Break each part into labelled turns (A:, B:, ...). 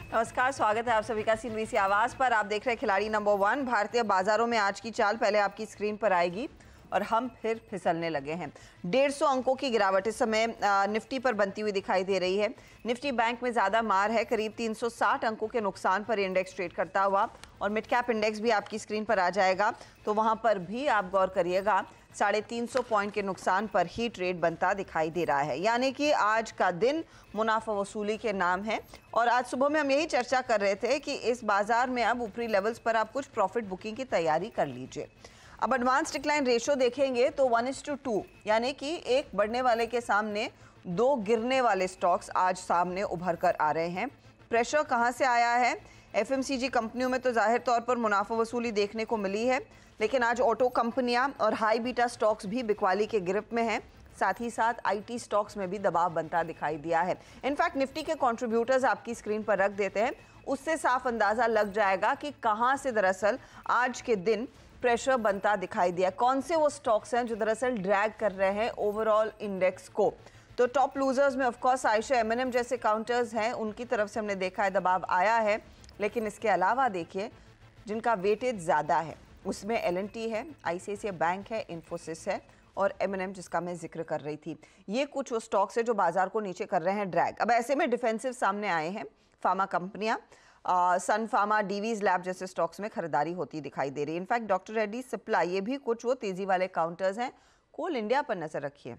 A: नमस्कार, स्वागत है आप सभी का CNBC आवाज पर। आप देख रहे हैं खिलाड़ी नंबर 1। भारतीय बाजारों में आज की चाल पहले आपकी स्क्रीन पर आएगी और हम फिर फिसलने लगे हैं। 150 अंकों की गिरावट इस समय निफ्टी पर बनती हुई दिखाई दे रही है। निफ्टी बैंक में ज्यादा मार है, करीब 360 अंकों के नुकसान पर इंडेक्स ट्रेड करता हुआ, और मिड कैप इंडेक्स भी आपकी स्क्रीन पर आ जाएगा तो वहां पर भी आप गौर करिएगा 350 पॉइंट के नुकसान पर ही ट्रेड बनता दिखाई दे रहा है। यानी कि आज का दिन मुनाफा वसूली के नाम है। और आज सुबह में हम यही चर्चा कर रहे थे कि इस बाजार में अब ऊपरी लेवल्स पर आप कुछ प्रॉफिट बुकिंग की तैयारी कर लीजिए। अब एडवांस डिक्लाइन रेशियो देखेंगे तो 1:2, यानी कि एक बढ़ने वाले के सामने 2 गिरने वाले स्टॉक्स आज सामने उभर कर आ रहे हैं। प्रेशर कहां से आया है? FMCG कंपनियों में तो जाहिर तौर पर मुनाफा वसूली देखने को मिली है, लेकिन आज ऑटो कंपनियां और हाई बीटा स्टॉक्स भी बिकवाली के गिरफ्त में हैं। साथ ही साथ IT स्टॉक्स में भी दबाव बनता दिखाई दिया है। इनफैक्ट निफ्टी के कंट्रीब्यूटर्स आपकी स्क्रीन पर रख देते हैं, उससे साफ अंदाजा लग जाएगा कि कहां से दरअसल आज के दिन प्रेशर बनता दिखाई दिया। कौन से वो स्टॉक्स हैं जो दरअसल ड्रैग कर रहे हैं ओवरऑल इंडेक्स को। तो टॉप लूजर्स में ऑफकोर्स आयशा M&M जैसे काउंटर्स हैं, उनकी तरफ से हमने देखा है दबाव आया है। लेकिन इसके अलावा देखिए जिनका वेटेज ज़्यादा है उसमें L&T है, ICICI बैंक है, इन्फोसिस है और M&M जिसका मैं जिक्र कर रही थी। ये कुछ वो स्टॉक्स है जो बाजार को नीचे कर रहे हैं ड्रैग। अब ऐसे में डिफेंसिव सामने आए हैं। फार्मा कंपनियां, सन फार्मा, डीवीज लैब जैसे स्टॉक्स में खरीदारी होती दिखाई दे रही है। इनफैक्ट डॉक्टर रेड्डी सप्लाई, ये भी कुछ वो तेजी वाले काउंटर्स हैं। कोल इंडिया पर नजर रखिए।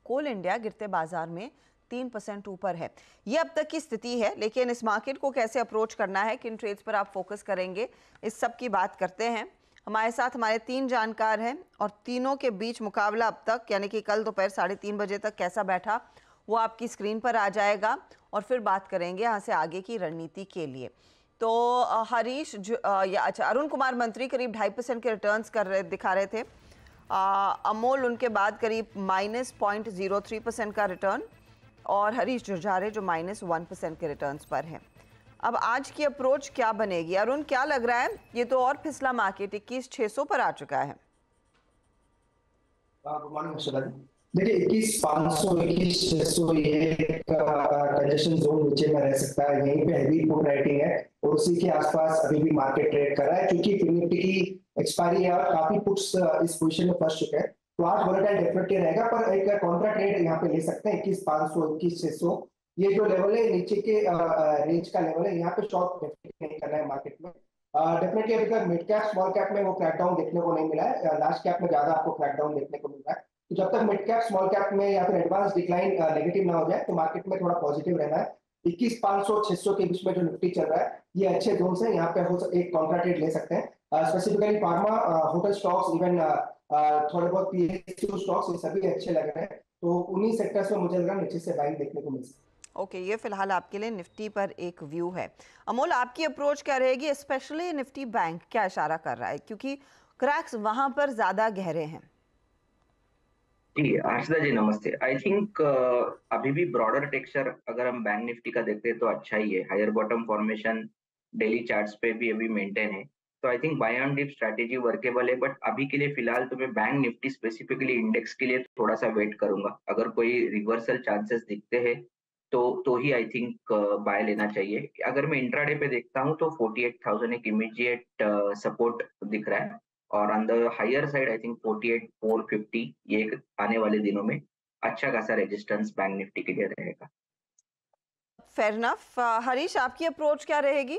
A: कोल इंडिया गिरते बाजार में 3% ऊपर है। ये अब तक की स्थिति है, लेकिन इस मार्केट को कैसे अप्रोच करना है, किन ट्रेड्स पर आप फोकस करेंगे, इस सब की बात करते हैं। हमारे साथ हमारे 3 जानकार हैं और तीनों के बीच मुकाबला अब तक, यानी कि कल दोपहर 3:30 बजे तक कैसा बैठा वो आपकी स्क्रीन पर आ जाएगा और फिर बात करेंगे यहाँ से आगे की रणनीति के लिए। तो हरीश अच्छा, अरुण कुमार मंत्री करीब 2.5% के रिटर्न्स दिखा रहे थे। अमोल उनके बाद करीब -0.03% का रिटर्न, और हरीश जुर्जारे जो -1% के रिटर्न्स पर हैं। अब आज की अप्रोच क्या बनेगी अरुण, क्या लग रहा है? ये तो और फिसला मार्केट 21,600 पर आ चुका है।
B: देखिए 21,500 21,600 ये कंजेशन जोन नीचे में रह सकता है। यहीं पे हैवी पुट राइटिंग है और उसी के आसपास अभी भी मार्केट ट्रेड कर रहा है, क्योंकि निफ्टी की एक्सपायरी है और काफी पुट्स इस पोजीशन में फंस चुके हैं। तो आज वोलेटाइल डेफिनेटली रहेगा, पर एक कॉन्ट्रा ट्रेड यहाँ पे ले सकते हैं 21,500 21,600। ये जो लेवल है नीचे के रेंज का लेवल है, यहाँ पे शॉर्ट डेफिनेटली नहीं करना है मार्केट में। डेफिनेटली अभी तक मिड कैप स्मॉल कैप में वो क्रैकडाउन देखने को नहीं मिला है, लार्ज कैप में ज्यादा आपको क्रैकडाउन देखने को मिल रहा है। तो जब तक मिड कैप स्मॉल कैप में या फिर एडवांस डिक्लाइन नेगेटिव ना हो जाए तो मार्केट में थोड़ा पॉजिटिव रहना है। 21,500 600 के बीच में जो निफ्टी चल रहा है ये अच्छे जोन है, यहाँ पे एक कॉन्ट्रा ट्रेड ले सकते हैं। Specifically pharma, hotel stocks, even थोड़े बहुत PSU स्टॉक्स, ये सभी अच्छे लग रहे हैं। तो उन्हीं सेक्टर्स में मुझे लग रहा है नीचे से बाइंग देखने को मिल सकती है।
A: ओके, ये फिलहाल आपके लिए निफ्टी पर एक व्यू है। अमोल, आपकी अप्रोच क्या रहेगी? स्पेशली निफ्टी बैंक क्या इशारा कर रहा है, क्योंकि क्रैक्स वहां पर ज्यादा गहरे हैं।
C: जी आशिदा जी नमस्ते। आई थिंक अभी भी ब्रॉडर टेक्सचर अगर हम बैंक निफ्टी का देखते हैं तो अच्छा ही है। Higher bottom formation daily charts पे भी अभी मेंटेन है, तो I think buy on dip strategy workable है। बट अभी के लिए फिलहाल तो मैं बैंक निफ्टी स्पेसिफिकली इंडेक्स के लिए थोड़ा सा वेट करूंगा। अगर कोई रिवर्सल चांसेस दिखते हैं तो ही आई थिंक बाय लेना चाहिए। अगर मैं इंट्राडे पे देखता हूँ तो 48,000 एक इमीडिएट सपोर्ट दिख रहा है, और on the higher side I think 48,450 ये आने वाले दिनों में अच्छा खासा रेजिस्टेंस बैंक निफ्टी के लिए रहेगा।
A: Fair enough. हरीश, आपकी अप्रोच क्या रहेगी?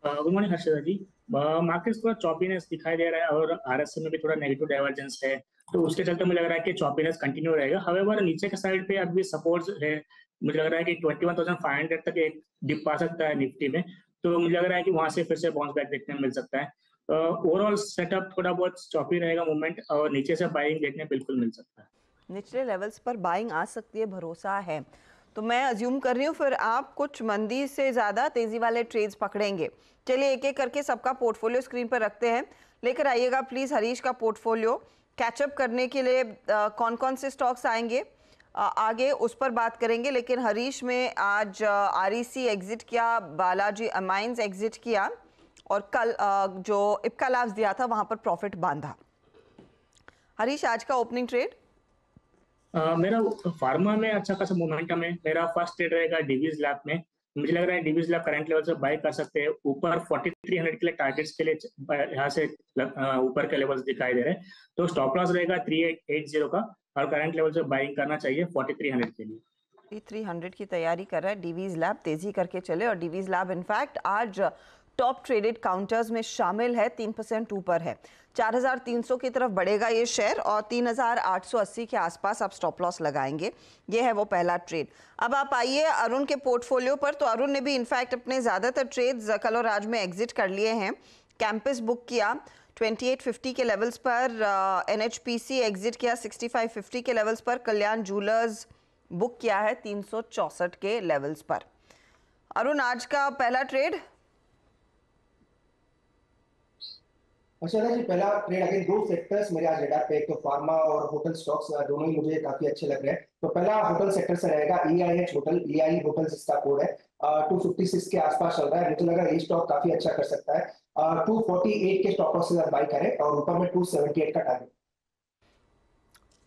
D: गुड मॉर्निंग हर्षदा जी। मार्केट थोड़ा चॉपीनेस दिखाई दे रहा है और RSI में भी थोड़ा नेगेटिव डाइवर्जेंस है, तो उसके चलते मुझे लग रहा है कि चॉपीनेस कंटिन्यू रहेगा। हाउएवर नीचे के साइड पे अभी सपोर्ट है, मुझे लग रहा है कि 21,500 तक एक डिप आ सकता है निफ्टी में। तो मुझे लग रहा है कि वहां से फिर से बाउंस बैक देखने को मिल सकता है। ओवरऑल सेटअप थोड़ा बहुत चॉपी रहेगा मूवमेंट, और नीचे से बाइंग देखने बिल्कुल मिल सकता है।
A: निचले लेवल्स पर बाइंग आ सकती है, भरोसा है। तो मैं अज्यूम कर रही हूँ फिर आप कुछ मंदी से ज़्यादा तेज़ी वाले ट्रेड्स पकड़ेंगे। चलिए एक एक करके सबका पोर्टफोलियो स्क्रीन पर रखते हैं। लेकर आइएगा प्लीज़ हरीश का पोर्टफोलियो। कैचअप करने के लिए कौन कौन से स्टॉक्स आएंगे आगे उस पर बात करेंगे। लेकिन हरीश में आज REC एग्जिट किया, बालाजी अमाइंस एग्जिट किया, और कल जो इप्का लैब्स दिया था वहाँ पर प्रॉफिट बांधा। हरीश, आज का ओपनिंग ट्रेड?
D: मेरा फार्मा में अच्छा खासा मोमेंटम है। मेरा फर्स्ट ट्रेड रहेगा डीवीज लैब में। मुझे लग रहा है डीवीज लैब करंट लेवल से बाय कर सकते हैं। ऊपर 4300 के लिए टारगेट्स के लिए यहाँ से ऊपर के लेवल्स दिखाई दे रहे हैं, तो स्टॉप लॉस रहेगा 3880 का और करंट लेवल से बाइंग करना चाहिए 4300 के लिए।
A: 300 की तैयारी कर रहा है डीवीज लैब, तेजी करके चले। और डीवीज लैब इनफैक्ट आज टॉप ट्रेडेड काउंटर्स में शामिल है, 3% ऊपर है। 4300 की तरफ बढ़ेगा ये शेयर और 3880 के आसपास आप स्टॉप लॉस लगाएंगे। ये है वो पहला ट्रेड। अब आप आइए अरुण के पोर्टफोलियो पर। तो अरुण ने भी इनफैक्ट अपने ज़्यादातर ट्रेड्स कल और आज में एग्जिट कर लिए हैं। कैंपस बुक किया 2850 के लेवल्स पर, NHPC एग्जिट किया 6550 के लेवल्स पर, कल्याण जूलर्स बुक किया है 364 के लेवल्स पर। अरुण, आज का पहला ट्रेड।
B: अच्छा जी, पहला ट्रेड अगेन दो सेक्टर्स मेरे आज रेडार पे, एक तो फार्मा और होटल स्टॉक्स, दोनों ही मुझे काफी अच्छे लग रहे हैं। तो पहला होटल सेक्टर से रहेगा EIH होटल, EI होटल्स इसका कोड है। 256 के आसपास चल रहा है, मुझे लगा ये स्टॉक काफी अच्छा कर सकता है। 248 के स्टॉप लॉस से बाय करें और ऊपर में 278 का टारगेट।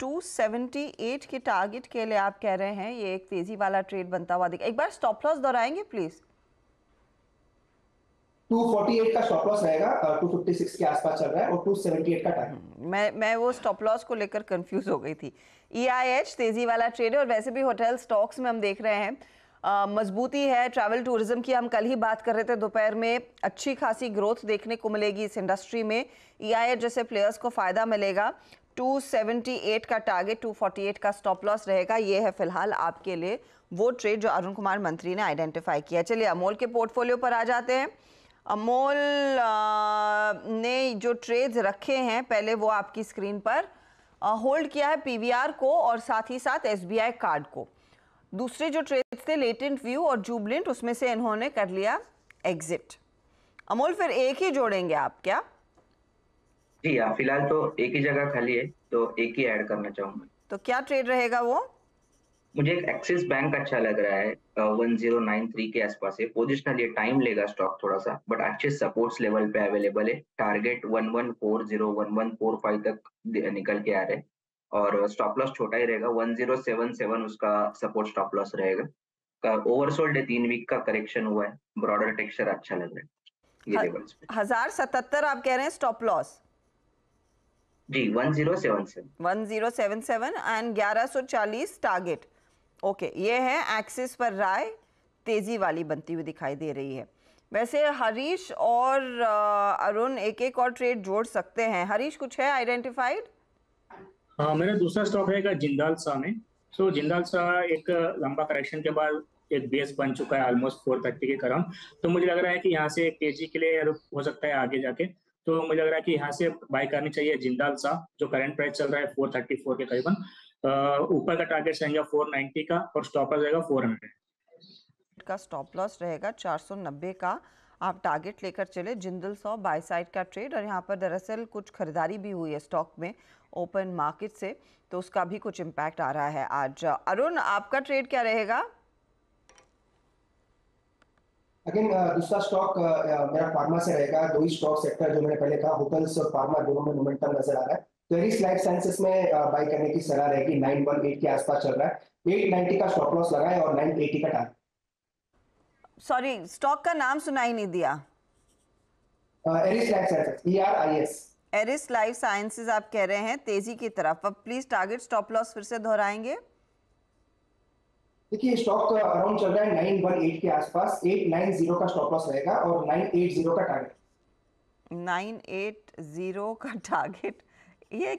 A: 278 के टारगेट के लिए आप कह रहे हैं ये एक तेजी वाला ट्रेड बनता हुआ दिखा। एक बार स्टॉप लॉस दोहराएंगे प्लीज।
B: 248 का स्टॉप लॉस रहेगा, 256 के आसपास चल रहा है और 278 का टारगेट।
A: मैं वो स्टॉप लॉस को लेकर कंफ्यूज हो गई थी। EIH तेजी वाला ट्रेड है और वैसे भी होटल स्टॉक्स में हम देख रहे हैं मजबूती है। ट्रैवल टूरिज्म की हम कल ही बात कर रहे थे दोपहर में, अच्छी खासी ग्रोथ देखने को मिलेगी इस इंडस्ट्री में। EIH जैसे प्लेयर्स को फायदा मिलेगा। 278 का टारगेट, 248 का स्टॉप लॉस रहेगा। ये है फिलहाल आपके लिए वो ट्रेड जो अरुण कुमार मंत्री ने आइडेंटिफाई किया। चलिए अमोल के पोर्टफोलियो पर आ जाते हैं। अमोल ने जो ट्रेड्स रखे हैं पहले वो आपकी स्क्रीन पर होल्ड किया है PVR को और साथ ही साथ SBI कार्ड को। दूसरे जो ट्रेड्स थे लेटेंट व्यू और जुबलेंट, उसमें से इन्होंने कर लिया एग्जिट। अमोल, फिर एक ही जोड़ेंगे आप क्या?
C: जी हाँ, फिलहाल तो एक ही जगह खाली है तो एक ही ऐड करना चाहूंगा।
A: तो क्या ट्रेड रहेगा वो?
C: मुझे एक एक्सिस बैंक अच्छा लग रहा है, 1093 के आसपास है। पोजिशनली टाइम लेगा स्टॉक थोड़ा सा, बट अच्छे सपोर्ट्स लेवल पे अवेलेबल है। टारगेट 1140 1145 तक निकल के आ रहे हैं और स्टॉप लॉस छोटा ही रहेगा, 1077 उसका सपोर्ट स्टॉप लॉस रहेगा। ओवरसोल्ड है, 3 वीक का करेक्शन हुआ है, ब्रॉडर टेक्सचर अच्छा लग रहा है ये लेवल्स पे।
A: 1077 आप कह रहे हैं स्टॉप लॉस?
C: जी
A: 1077 एंड 1140 टारगेट। ओके, ये है एक्सिस पर राय, तेजी वाली बनती हुई दिखाई दे रही है। वैसे हरीश और अरुण एक एक और ट्रेड जोड़ सकते हैं। हरीश, कुछ है आइडेंटिफाइड?
D: हाँ, मेरा दूसरा स्टॉक रहेगा जिंदाल सा में। सो जिंदाल सा एक लंबा करेक्शन के बाद एक बेस बन चुका है ऑलमोस्ट 430 के करीब। तो मुझे लग रहा है कि यहाँ से एक तेजी के लिए हो सकता है आगे जाके। तो मुझे लग रहा है कि यहाँ से बाय करनी चाहिए जिंदाल सा, जो करंट प्राइस चल रहा है 434 के करीबन। ऊपर का टारगेट रहेगा 490 का और स्टॉप लॉस रहेगा 400
A: का। स्टॉप लॉस रहेगा 490 का। आप टारगेट लेकर चले। जिंदल 100 बाय साइड का ट्रेड और यहाँ पर दरअसल कुछ खरीदारी भी हुई है स्टॉक में ओपन मार्केट से, तो उसका भी कुछ इम्पैक्ट आ रहा है आज। अरुण, आपका ट्रेड क्या रहेगा?
B: अगेन दूसरा स्टॉक मेरा फार्मा से रहेगा। दो ही स्टॉक सेक्टर जो मैंने पहले कहा, होटल्स और फार्मा, दोनों में मोमेंटम नजर आ रहा है। तो एरिस लाइफ साइंसेस में बाय करने की सलाह रहेगी। 918 के आसपास चल रहा है, 890 का स्टॉप लॉस लगाए और 980 का टारगेट।
A: सॉरी, स्टॉक का नाम सुनाई नहीं दिया।
B: Eris life sciences, ERIS।
A: Eris life sciences आप कह रहे हैं तेजी की तरफ। अब प्लीज टारगेट स्टॉप लॉस फिर से दोहराएंगे।
B: देखिए स्टॉक अराउंड चल रहा है 918 के आसपास, 890 का स्टॉप लॉस रहेगा और 980 का टारगेट।
A: 980 का टारगेट, ये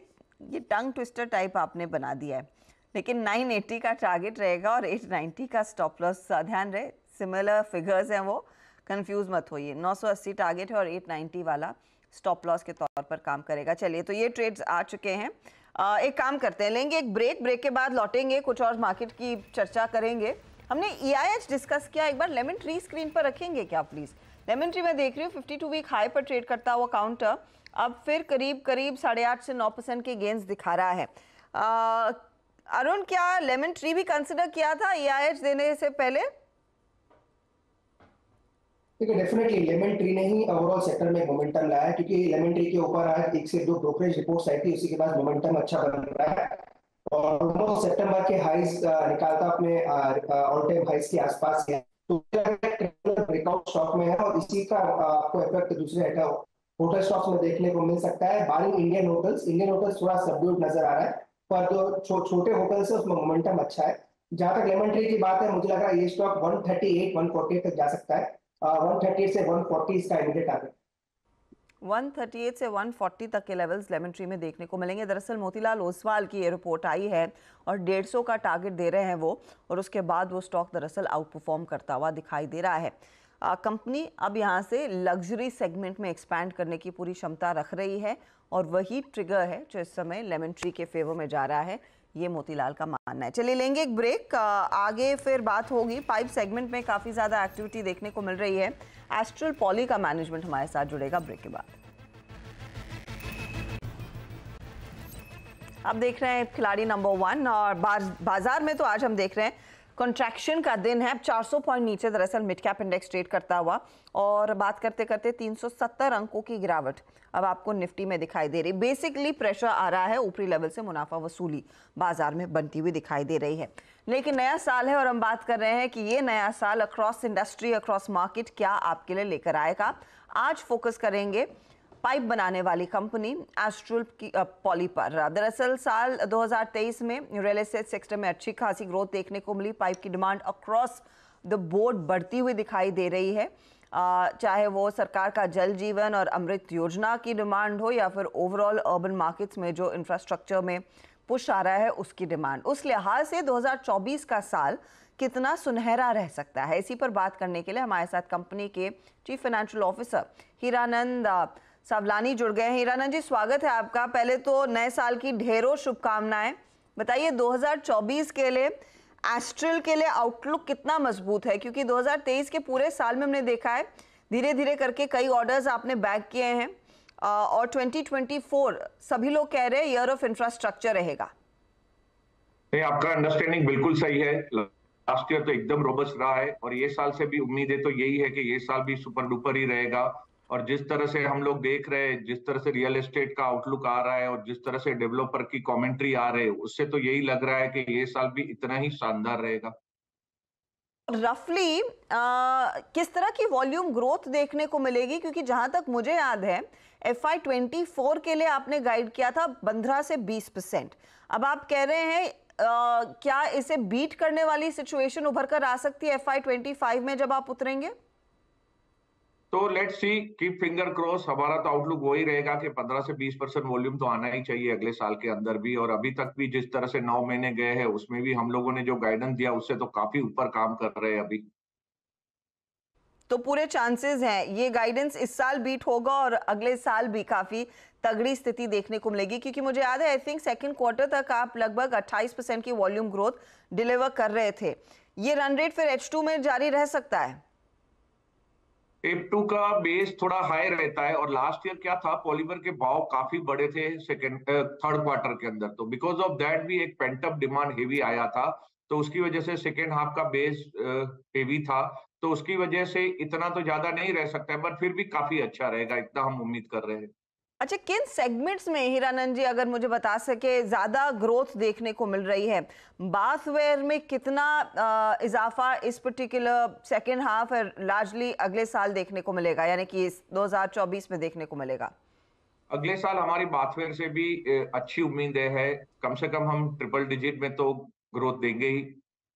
A: टंग ट्विस्टर टाइप आपने बना दिया है। लेकिन 980 का टारगेट रहेगा और 890 का स्टॉप लॉस। ध्यान रहे, सिमिलर फिगर्स हैं वो, कंफ्यूज मत होइए। 980 टारगेट है और 890 वाला स्टॉप लॉस के तौर पर काम करेगा। चलिए, तो ये ट्रेड्स आ चुके हैं। एक काम करते हैं, लेंगे एक ब्रेक के बाद लौटेंगे, कुछ और मार्केट की चर्चा करेंगे। हमने EIH डिस्कस किया, एक बार लेमन ट्री स्क्रीन पर रखेंगे क्या प्लीज? लेमन ट्री मैं देख रही हूँ 52 वीक हाई पर ट्रेड करता हुआ काउंटर अब फिर करीब 8.5 से 9% के गेंस दिखा रहा है। अरुण, क्या लेमन ट्री भी कंसिडर किया था EIH देने से पहले?
B: ठीक है, डेफिनेटली लेमन ट्री ने ही ओवरऑल सेक्टर में मोमेंटम लाया, क्योंकि लेमन ट्री के ऊपर आज एक से दो ब्रोकरेज रिपोर्ट्स आई थी, उसी के बाद मोमेंटम अच्छा बन रहा है और सितंबर के हाईज निकालता अपने ऑल टाइम हाईज के आसपास है। तो ब्रेकआउट स्टॉक में है और इसी का आपको इफेक्ट दूसरे होटल स्टॉक्स में देखने को मिल सकता है। बारिंग इंडियन होटल्स थोड़ा सबड्यूड नजर आ रहा है, पर जो छोटे होटल्स है उसमें मोमेंटम अच्छा है। जहां तक लेमन ट्री की बात है, मुझे लग रहा है ये स्टॉक 138 140 तक जा सकता है। 138 से 140 इसका इमीडिएट टारगेट।
A: 138 से 140 तक के लेवल्स लेमन ट्री में देखने को मिलेंगे। दरअसल मोतीलाल ओसवाल की ये रिपोर्ट आई है और 150 का टारगेट दे रहे हैं वो, और उसके बाद वो स्टॉक दरअसल आउट परफॉर्म करता हुआ दिखाई दे रहा है। कंपनी अब यहाँ से लग्जरी सेगमेंट में एक्सपैंड करने की पूरी क्षमता रख रही है और वही ट्रिगर है जो इस समय लेमन ट्री के फेवर में जा रहा है, ये मोतीलाल का मानना है। चलिए लेंगे एक ब्रेक, आगे फिर बात होगी। पाइप सेगमेंट में काफ़ी ज़्यादा एक्टिविटी देखने को मिल रही है। एस्ट्रल पॉली का मैनेजमेंट हमारे साथ जुड़ेगा ब्रेक के बाद। आप देख रहे हैं खिलाड़ी नंबर 1 और बाजार में तो आज हम देख रहे हैं कॉन्ट्रैक्शन का दिन है। 400 पॉइंट नीचे दरअसल मिड कैप इंडेक्स ट्रेड करता हुआ, और बात करते करते 370 अंकों की गिरावट अब आपको निफ्टी में दिखाई दे रही। बेसिकली प्रेशर आ रहा है, ऊपरी लेवल से मुनाफा वसूली बाजार में बनती हुई दिखाई दे रही है। लेकिन नया साल है और हम बात कर रहे हैं कि ये नया साल अक्रॉस इंडस्ट्री, अक्रॉस मार्केट क्या आपके लिए लेकर आएगा। आज फोकस करेंगे पाइप बनाने वाली कंपनी एस्ट्रल पॉली पर। दरअसल साल 2023 में रियल एस्टेट सेक्टर में अच्छी खासी ग्रोथ देखने को मिली। पाइप की डिमांड अक्रॉस द बोर्ड बढ़ती हुई दिखाई दे रही है, चाहे वो सरकार का जल जीवन और अमृत योजना की डिमांड हो या फिर ओवरऑल अर्बन मार्केट्स में जो इंफ्रास्ट्रक्चर में पुश आ रहा है उसकी डिमांड। उस लिहाज से 2024 का साल कितना सुनहरा रह सकता है, इसी पर बात करने के लिए हमारे साथ कंपनी के chief financial officer Hiranand Savlani जुड़ गए हैं। हीरानंद जी, स्वागत है आपका। पहले तो नए साल की ढेरों शुभकामनाएं। बताइए 2024 के लिए एस्ट्रल के लिए आउटलुक कितना मजबूत है, क्योंकि 2023 के पूरे साल में हमने देखा है धीरे धीरे करके कई ऑर्डर्स आपने बैक किए हैं, और 2024 सभी लोग कह रहे हैं ईयर ऑफ इंफ्रास्ट्रक्चर रहेगा।
E: आपका अंडरस्टैंडिंग बिल्कुल सही है। लास्ट ईयर तो एकदम रोबस्ट रहा है और ये साल से भी उम्मीद है तो यही है कि ये साल भी सुपर डुपर ही रहेगा। और जिस तरह से हम लोग देख रहे हैं, जिस तरह से रियल एस्टेट का आउटलुक आ रहा है और जिस तरह से डेवलपर की कमेंट्री आ रहे है, उससे तो यही लग रहा है कि ये साल भी इतना ही शानदार रहेगा।
A: रफली किस तरह की वॉल्यूम ग्रोथ देखने को मिलेगी, क्योंकि जहां तक मुझे याद है FY24 के लिए आपने गाइड किया था 15 से 20%। अब आप कह रहे हैं क्या इसे बीट करने वाली सिचुएशन उभर कर आ सकती है FY25 में जब आप उतरेंगे?
E: तो let's see, keep finger cross. हमारा तो आउटलुक वही रहेगा कि 15 से 20% वॉल्यूम तो आना ही चाहिए अगले साल के अंदर भी। और अभी तक भी जिस तरह से 9 महीने गए हैं उसमें भी हम लोगों ने जो गाइडेंस दिया उससे तो काफी ऊपर काम कर रहे हैं अभी।
A: तो पूरे चांसेस हैं ये गाइडेंस इस साल बीट होगा और अगले साल भी काफी तगड़ी स्थिति देखने को मिलेगी, क्योंकि मुझे याद है आई थिंक सेकंड क्वार्टर तक आप लगभग 28% की वॉल्यूम ग्रोथ डिलीवर कर रहे थे। ये रन रेट फिर H2 में जारी रह सकता है?
E: F2 का बेस थोड़ा हाई रहता है और लास्ट ईयर क्या था, पॉलीमर के भाव काफी बड़े थे थर्ड क्वार्टर के अंदर, तो बिकॉज ऑफ दैट भी एक पेंटअप डिमांड हेवी आया था, तो उसकी वजह से सेकेंड हाफ का बेस हेवी था, तो उसकी वजह से इतना तो ज्यादा नहीं रह सकता है, बट फिर भी काफी अच्छा रहेगा, इतना हम उम्मीद कर रहे हैं।
A: अच्छा, किन सेगमेंट्स में हीरानंद जी अगर मुझे बता सके ज्यादा ग्रोथ देखने को मिल रही है? बाथवेयर में कितना इजाफा इस पर्टिकुलर सेकेंड हाफ और लार्जली अगले साल देखने को मिलेगा, यानी कि इस 2024 में देखने को मिलेगा?
E: अगले साल हमारी बाथवेयर से भी अच्छी उम्मीद है, कम से कम हम ट्रिपल डिजिट में तो ग्रोथ देंगे ही।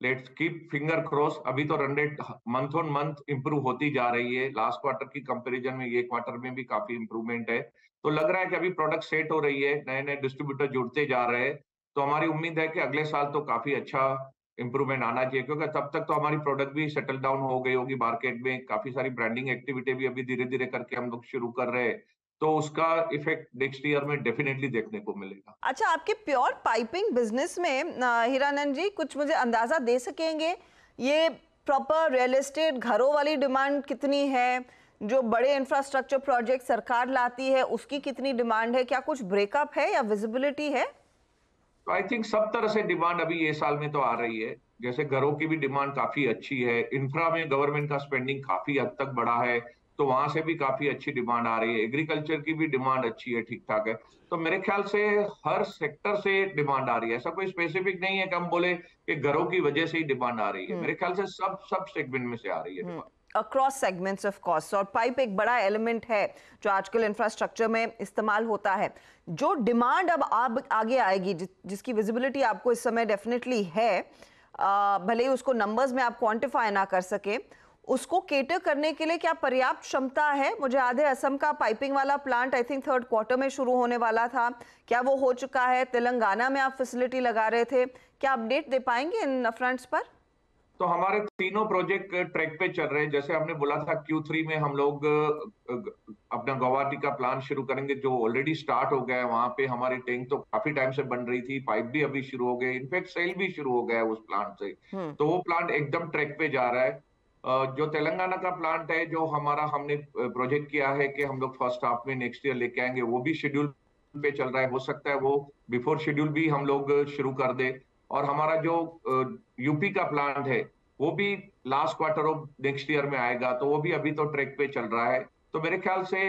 E: Let's keep finger cross. अभी तो run rate month on month improve होती जा रही है, लास्ट क्वार्टर की कंपैरिजन में ये क्वार्टर में भी काफी इंप्रूवमेंट है, तो लग रहा है कि अभी प्रोडक्ट सेट हो रही है, नए नए डिस्ट्रीब्यूटर जुड़ते जा रहे हैं, तो हमारी उम्मीद है कि अगले साल तो काफी अच्छा इंप्रूवमेंट आना चाहिए, क्योंकि तब तक तो हमारी प्रोडक्ट भी सेटल डाउन हो गई होगी मार्केट में, काफी सारी ब्रांडिंग एक्टिविटी भी अभी धीरे धीरे करके हम लोग शुरू कर रहे हैं, तो उसका इफेक्ट नेक्स्ट ईयर में डेफिनेटली देखने को मिलेगा।
A: अच्छा, आपके प्योर पाइपिंग बिजनेस में हीरानंद जी कुछ मुझे अंदाजा दे सकेंगे, ये प्रॉपर रियल एस्टेट घरों वाली डिमांड कितनी है, जो बड़े इंफ्रास्ट्रक्चर प्रोजेक्ट सरकार लाती है उसकी कितनी डिमांड है, क्या कुछ ब्रेकअप है या विजिबिलिटी है?
E: आई थिंक सब तरह से डिमांड अभी ये साल में तो आ रही है, जैसे घरों की भी डिमांड काफी अच्छी है, इंफ्रा में गवर्नमेंट का स्पेंडिंग काफी हद तक बढ़ा है, तो वहां से भी काफी अच्छी डिमांड आ रही है। एग्रीकल्चर की भी डिमांड अच्छी है, ठीक ठाक है। तो मेरे ख्याल से हर सेक्टर से डिमांड आ रही है। ऐसा कोई स्पेसिफिक नहीं है कि हम बोले कि घरों की वजह से ही डिमांड आ रही है। मेरे ख्याल से सब सेगमेंट में से आ रही है demand.
A: Across segments of cost. और पाइप एक बड़ा एलिमेंट है जो आजकल इंफ्रास्ट्रक्चर में इस्तेमाल होता है। जो डिमांड अब आगे आएगी, जिसकी विजिबिलिटी आपको इस समय डेफिनेटली है, भले ही उसको नंबर्स में आप क्वांटिफाई ना कर सके, उसको केटर करने के लिए क्या पर्याप्त क्षमता है? मुझे याद है असम का पाइपिंग वाला plant I think 3rd quarter में शुरू होने वाला था, क्या वो हो चुका है? तेलंगाना में आप फैसिलिटी लगा रहे थे, क्या अपडेट दे पाएंगे इन फ्रंट्स पर?
E: तो हमारे तीनों प्रोजेक्ट ट्रैक पे चल रहे हैं। जैसे हमने बोला था Q3 में हम लोग अपना गुवाहाटी का प्लान शुरू करेंगे, जो ऑलरेडी स्टार्ट हो गया है। वहां पे हमारी टैंक तो काफी टाइम से बन रही थी, पाइप भी अभी शुरू हो गए, इनफैक्ट सेल भी शुरू हो गया है उस प्लांट से। तो वो प्लांट एकदम ट्रैक पे जा रहा है। जो तेलंगाना का प्लांट है, जो हमारा हमने प्रोजेक्ट किया है कि हम लोग फर्स्ट हाफ में नेक्स्ट ईयर लेके आएंगे, वो भी शेड्यूल पे चल रहा है। हो सकता है वो बिफोर शेड्यूल भी हम लोग शुरू कर दे। और हमारा जो यूपी का प्लांट है, वो भी last quarter of next year में आएगा। तो वो भी अभी तो ट्रैक पे चल रहा है। तो मेरे ख्याल से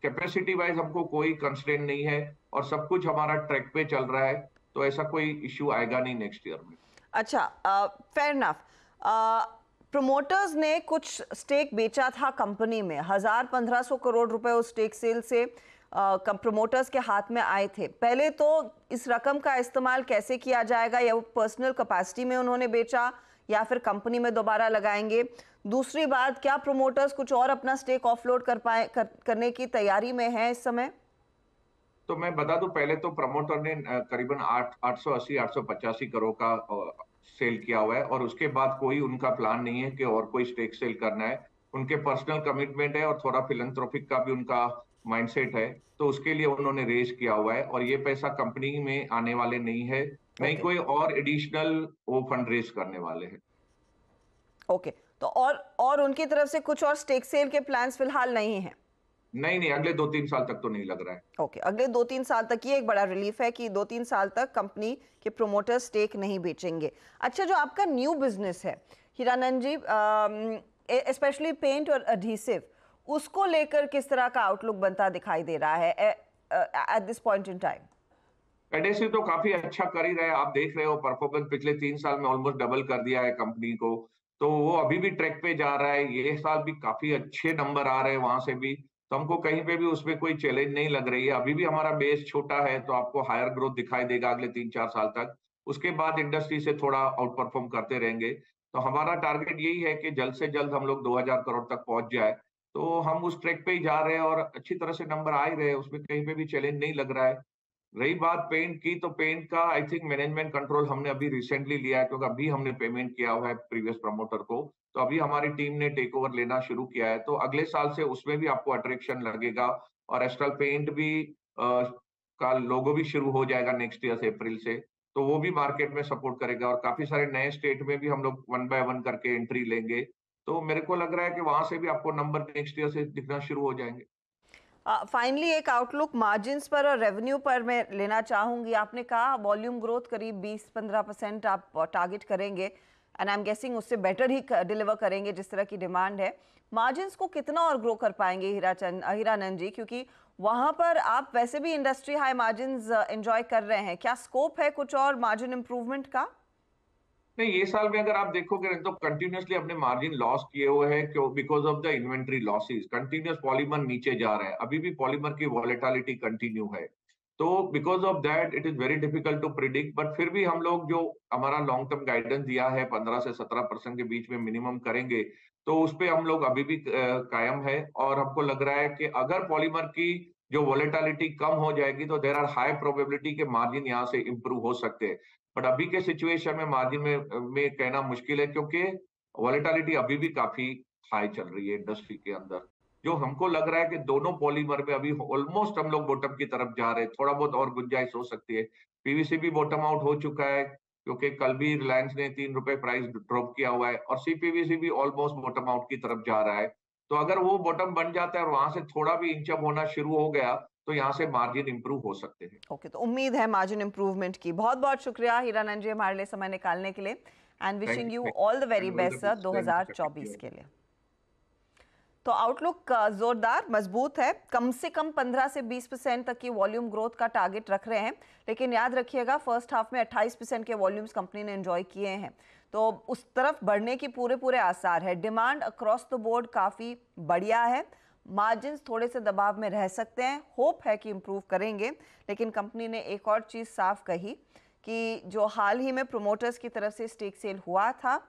E: कैपेसिटी वाइज हमको कोई कंस्ट्रेंट नहीं है और सब कुछ हमारा ट्रैक पे चल रहा है। तो ऐसा कोई इश्यू आएगा नहीं नेक्स्ट ईयर में।
A: अच्छा, फेयर इनफ। प्रमोटर्स ने कुछ स्टेक बेचा था कंपनी में, 1000-1500 करोड़ रुपए उस स्टेक सेल से प्रमोटर्स के हाथ में आए थे। पहले तो इस रकम का इस्तेमाल कैसे किया जाएगा, या वो पर्सनल कैपेसिटी में उन्होंने बेचा या फिर कंपनी में दोबारा लगाएंगे? दूसरी बात, क्या प्रमोटर्स कुछ और अपना स्टेक ऑफलोड करने की तैयारी में है इस समय?
E: तो मैं बता दूं, पहले तो प्रमोटर ने करीबन 880-885 करोड़ का सेल किया हुआ है और उसके बाद कोई उनका प्लान नहीं है कि और कोई स्टेक सेल करना है। उनके पर्सनल कमिटमेंट है और थोड़ा फिलैंथ्रोपिक का भी उनका माइंडसेट है, तो उसके लिए उन्होंने रेज किया हुआ है और ये पैसा कंपनी में आने वाले नहीं है। नहीं कोई और एडिशनल वो फंड रेज करने वाले हैं।
A: ओके, तो और उनकी तरफ से कुछ और स्टेक सेल के प्लान्स फिलहाल नहीं है?
E: नहीं, अगले 2-3 साल तक तो नहीं लग रहा है।
A: ओके, अगले 2-3 साल तक ये एक बड़ा रिलीफ है कि 2-3 साल तक कंपनी के प्रोमोटर स्टेक नहीं बेचेंगे। अच्छा, जो आपका न्यू बिजनेस है हीरानंद जी, स्पेशली पेंट और एडहेसिव, उसको लेकर किस तरह का आउटलुक बनता दिखाई दे रहा है at this point in time?
E: Adhesive तो काफी अच्छा कर ही रहे हैं। आप देख रहे हो परफॉर्मेंस पिछले 3 साल में ऑलमोस्ट डबल कर दिया है कंपनी को। तो वो अभी भी ट्रैक पे जा रहा है। ये साल भी काफी अच्छे नंबर आ रहे हैं वहां से भी। तो हमको कहीं पे भी उसमें कोई चैलेंज नहीं लग रही है। अभी भी हमारा बेस छोटा है, तो आपको हायर ग्रोथ दिखाई देगा अगले 3-4 साल तक। उसके बाद इंडस्ट्री से थोड़ा आउट परफॉर्म करते रहेंगे। तो हमारा टारगेट यही है कि जल्द से जल्द हम लोग 2000 करोड़ तक पहुंच जाए। तो हम उस ट्रैक पे ही जा रहे हैं और अच्छी तरह से नंबर आ ही रहे हैं। उसमें कहीं पे भी चैलेंज नहीं लग रहा है। रही बात पेंट की, तो पेंट का आई थिंक मैनेजमेंट कंट्रोल हमने अभी रिसेंटली लिया है, क्योंकि अभी हमने पेमेंट किया हुआ है प्रीवियस प्रमोटर को। तो अभी हमारी टीम ने टेक ओवर लेना शुरू किया है। तो अगले साल से उसमें भी आपको अट्रैक्शन लगेगा और एस्ट्रल पेंट भी का लोगो भी शुरू हो जाएगा नेक्स्ट ईयर से, अप्रैल से। तो वो भी मार्केट में सपोर्ट करेगा और काफी सारे नए स्टेट में भी हम लोग 1 बाय 1 करके एंट्री लेंगे। तो मेरे को लग रहा है कि वहां से भी आपको नंबर नेक्स्ट ईयर से दिखना शुरू हो जाएंगे।
A: फाइनली एक आउटलुक मार्जिन्स पर और रेवेन्यू पर मैं लेना चाहूंगी। आपने कहा वॉल्यूम ग्रोथ करीब 20-15% आप टारगेट करेंगे, एंड आई एम गेसिंग उससे बेटर ही डिलीवर करेंगे जिस तरह की डिमांड है। मार्जिन्स को कितना और ग्रो कर पाएंगे हीरानंद जी, क्योंकि वहां पर आप वैसे भी इंडस्ट्री हाई मार्जिन्स एंजॉय कर रहे हैं, क्या स्कोप है कुछ और मार्जिन इंप्रूवमेंट का?
E: नहीं, ये साल में अगर आप देखोगे तो कंटिन्यूसली अपने मार्जिन लॉस किए हुए हैं, क्यों? Because of the inventory losses. Continuous polymer नीचे जा रहा है, अभी भी पॉलीमर की वॉलेटिलिटी कंटिन्यू है। तो because of that it is very difficult to predict. But फिर भी हम लोग जो हमारा लॉन्ग टर्म गाइडेंस दिया है 15 से 17% के बीच में मिनिमम करेंगे, तो उस पर हम लोग अभी भी कायम है। और हमको लग रहा है कि अगर पॉलीमर की जो वॉलेटिलिटी कम हो जाएगी तो देयर आर हाई प्रोबेबिलिटी के मार्जिन यहाँ से इंप्रूव हो सकते हैं। बट अभी के सिचुएशन में मार्जिन में कहना मुश्किल है, क्योंकि वॉलेटिलिटी अभी भी काफी हाई चल रही है इंडस्ट्री के अंदर। जो हमको लग रहा है कि दोनों पॉलीमर में अभी ऑलमोस्ट हम लोग बॉटम की तरफ जा रहे हैं। थोड़ा बहुत और गुंजाइश हो सकती है। पीवीसी भी बॉटम आउट हो चुका है, क्योंकि कल भी रिलायंस ने 3 रुपए प्राइस ड्रॉप किया हुआ है और सीपीवीसी भी ऑलमोस्ट बॉटम आउट की तरफ जा रहा है। तो अगर वो बॉटम बन जाता है और वहां से थोड़ा भी इंच अप होना शुरू हो गया, तो यहाँ से मार्जिन इंप्रूव हो सकते हैं।
A: ओके, तो उम्मीद है मार्जिन इंप्रूवमेंट की। बहुत बहुत शुक्रिया हीरानंद जी हमारे लिए समय निकालने के लिए, and wishing you all the very best sir 2024 के लिए। तो आउटलुक जोरदार मजबूत है, कम से कम 15 से 20% तक की वॉल्यूम ग्रोथ का टारगेट रख रहे हैं, लेकिन याद रखिएगा फर्स्ट हाफ में 28% के वॉल्यूम्स कंपनी ने एंजॉय किए हैं, तो उस तरफ बढ़ने की पूरे आसार है। डिमांड अक्रॉस द बोर्ड काफ़ी बढ़िया है, मार्जिन्स थोड़े से दबाव में रह सकते हैं, होप है कि इम्प्रूव करेंगे, लेकिन कंपनी ने एक और चीज़ साफ कही कि जो हाल ही में प्रोमोटर्स की तरफ से स्टेक सेल हुआ था,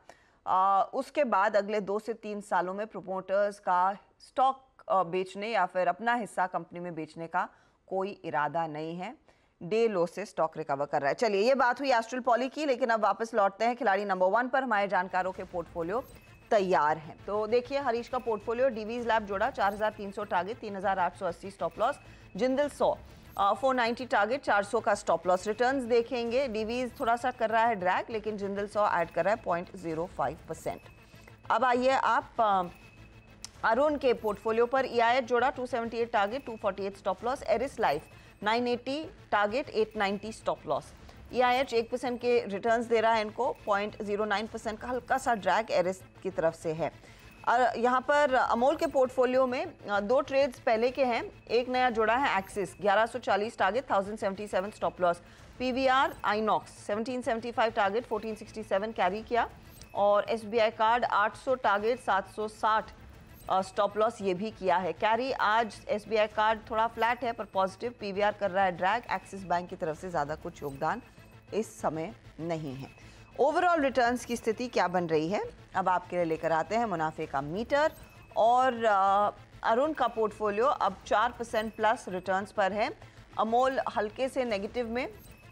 A: उसके बाद अगले 2 से 3 सालों में प्रोमोटर्स का स्टॉक बेचने या फिर अपना हिस्सा कंपनी में बेचने का कोई इरादा नहीं है। डे लो से स्टॉक रिकवर कर रहा है। चलिए, ये बात हुई एस्ट्रल पॉली की, लेकिन अब वापस लौटते हैं खिलाड़ी नंबर 1 पर। हमारे जानकारों के पोर्टफोलियो तैयार हैं, तो देखिए हरीश का पोर्टफोलियो। डीवीज लैब जोड़ा 4300 target, 3880 stop loss. Jindal 100 490 target, 400 का स्टॉप लॉस। रिटर्न्स देखेंगे, डीवीज थोड़ा सा कर रहा है ड्रैग, लेकिन जिंदल 100 ऐड कर रहा है 0.05%। अब आइए आप अरुण के पोर्टफोलियो पर। ईआईएच जोड़ा 278 target, 248 stop loss. Eris life 980 target, 890 stop loss. EIH 1% के रिटर्न्स दे रहा है इनको, 0.09% का हल्का सा ड्रैग एरिस की तरफ से है। और यहाँ पर अमोल के पोर्टफोलियो में 2 ट्रेड्स पहले के हैं, एक नया जुड़ा है axis 1140 target, 1077 stop loss. PVR INOX 1775 target, 1467 carry किया। और SBI card 800 target, 760 stop loss ये भी किया है कैरी। आज एसबीआई कार्ड थोड़ा फ्लैट है पर पॉजिटिव, पीवीआर कर रहा है ड्रैग। एक्सिस बैंक की तरफ से ज़्यादा कुछ योगदान इस समय नहीं है। ओवरऑल रिटर्न्स की स्थिति क्या बन रही है, अब आपके लिए लेकर आते हैं मुनाफे का मीटर। और अरुण का पोर्टफोलियो अब 4% प्लस रिटर्न्स पर है। अमोल हल्के से नेगेटिव में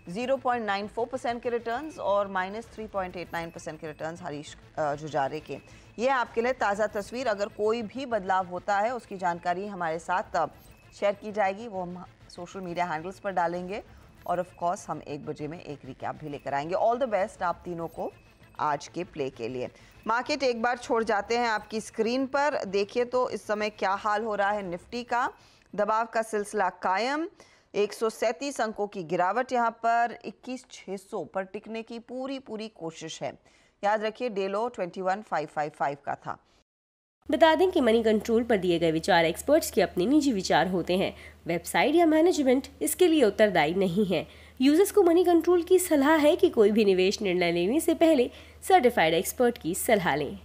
A: 0.94% के रिटर्न्स और -3.89% के रिटर्न्स हरीश जुजारे के। ये आपके लिए ताज़ा तस्वीर। अगर कोई भी बदलाव होता है उसकी जानकारी हमारे साथ शेयर की जाएगी, वो हम सोशल मीडिया हैंडल्स पर डालेंगे। और ऑफ कोर्स हम 1 बजे में एक रिकैप भी लेकर आएंगे। ऑल द बेस्ट आप तीनों को आज के प्ले के लिए। मार्केट एक बार छोड़ जाते हैं आपकी स्क्रीन पर। देखिए तो इस समय क्या हाल हो रहा है निफ्टी का। दबाव का सिलसिला कायम, 137 अंकों की गिरावट यहाँ पर 21,600 पर टिकने की पूरी कोशिश है। याद रखिए डेलो 21,555 का था।
F: बता दें कि मनी कंट्रोल पर दिए गए विचार एक्सपर्ट्स के अपने निजी विचार होते हैं। वेबसाइट या मैनेजमेंट इसके लिए उत्तरदायी नहीं है। यूजर्स को मनी कंट्रोल की सलाह है कि कोई भी निवेश निर्णय लेने से पहले सर्टिफाइड एक्सपर्ट की सलाह लें।